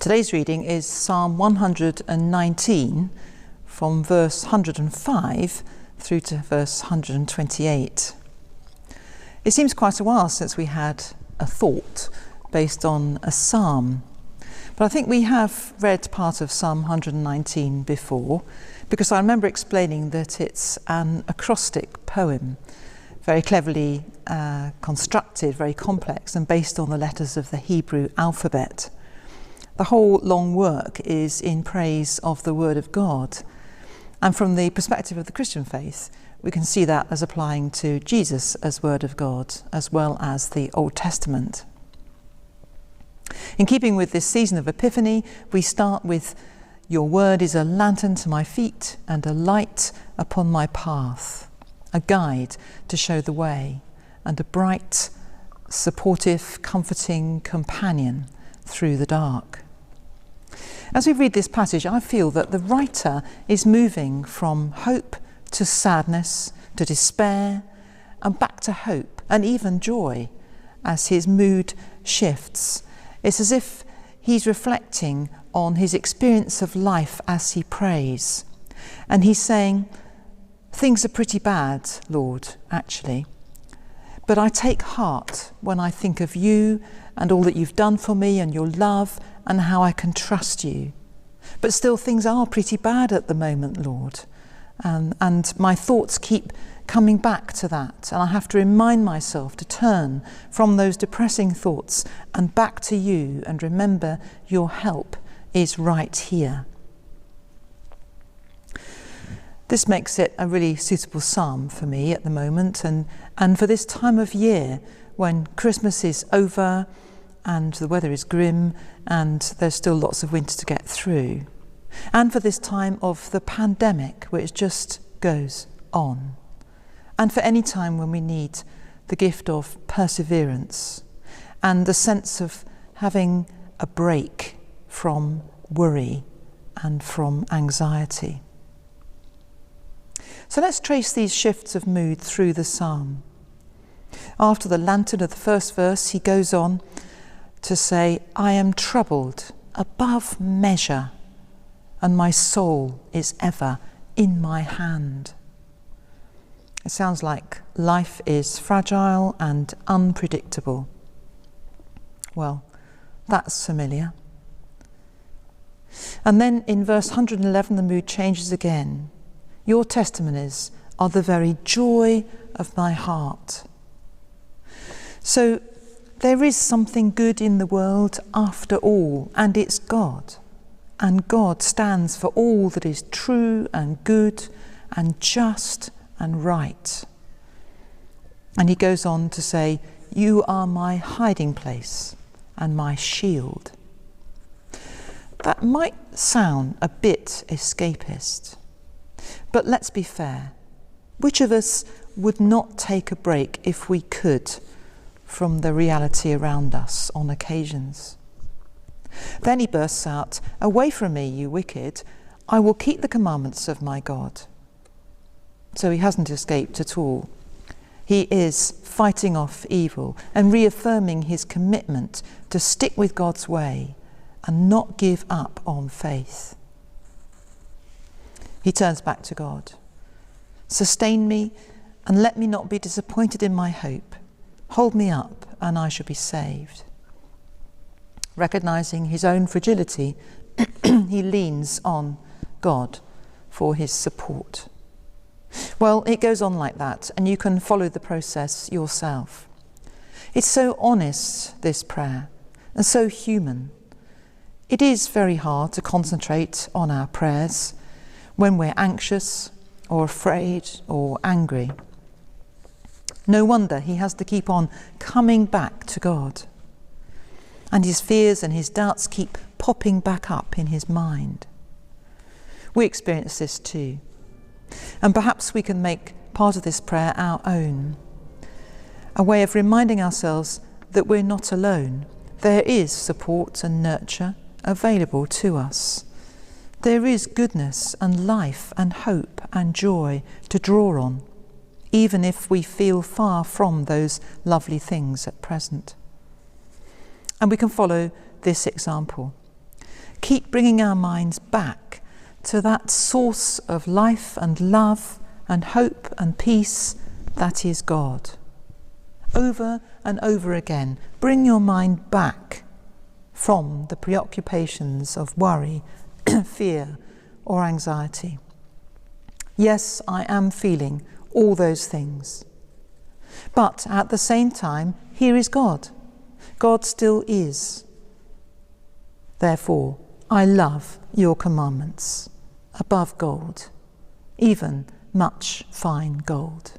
Today's reading is Psalm 119 from verse 105 through to verse 128. It seems quite a while since we had a thought based on a psalm, but I think we have read part of Psalm 119 before, because I remember explaining that it's an acrostic poem, very cleverly constructed, very complex, and based on the letters of the Hebrew alphabet. The whole long work is in praise of the Word of God. And from the perspective of the Christian faith, we can see that as applying to Jesus as Word of God, as well as the Old Testament. In keeping with this season of Epiphany, we start with, "Your word is a lantern to my feet and a light upon my path," a guide to show the way, and a bright, supportive, comforting companion through the dark. As we read this passage, I feel that the writer is moving from hope to sadness, to despair, and back to hope, and even joy, as his mood shifts. It's as if he's reflecting on his experience of life as he prays. And he's saying, things are pretty bad, Lord, actually. But I take heart when I think of you and all that you've done for me and your love and how I can trust you. But still things are pretty bad at the moment, Lord. And my thoughts keep coming back to that. And I have to remind myself to turn from those depressing thoughts and back to you and remember your help is right here. This makes it a really suitable psalm for me at the moment and for this time of year when Christmas is over and the weather is grim and there's still lots of winter to get through. And for this time of the pandemic, which just goes on. And for any time when we need the gift of perseverance and the sense of having a break from worry and from anxiety. So let's trace these shifts of mood through the psalm. After the lantern of the first verse, he goes on to say, "I am troubled above measure, and my soul is ever in my hand." It sounds like life is fragile and unpredictable. Well, that's familiar. And then in verse 111, the mood changes again. "Your testimonies are the very joy of my heart." So there is something good in the world after all, and it's God. And God stands for all that is true and good and just and right. And he goes on to say, "You are my hiding place and my shield." That might sound a bit escapist, but let's be fair. Which of us would not take a break if we could from the reality around us on occasions? Then he bursts out, "Away from me, you wicked, I will keep the commandments of my God." So he hasn't escaped at all. He is fighting off evil and reaffirming his commitment to stick with God's way and not give up on faith. He turns back to God. "Sustain me and let me not be disappointed in my hope. Hold me up and I shall be saved." Recognizing his own fragility, he leans on God for his support. Well, it goes on like that, and you can follow the process yourself. It's so honest, this prayer, and so human. It is very hard to concentrate on our prayers when we're anxious or afraid or angry. No wonder he has to keep on coming back to God. And his fears and his doubts keep popping back up in his mind. We experience this too. And perhaps we can make part of this prayer our own. A way of reminding ourselves that we're not alone. There is support and nurture available to us. There is goodness and life and hope and joy to draw on, even if we feel far from those lovely things at present. And we can follow this example. keep bringing our minds back to that source of life and love and hope and peace that is God. Over and over again, bring your mind back from the preoccupations of worry, fear, or anxiety. Yes, I am feeling all those things. But at the same time, here is God. God still is. Therefore, I love your commandments above gold, even much fine gold.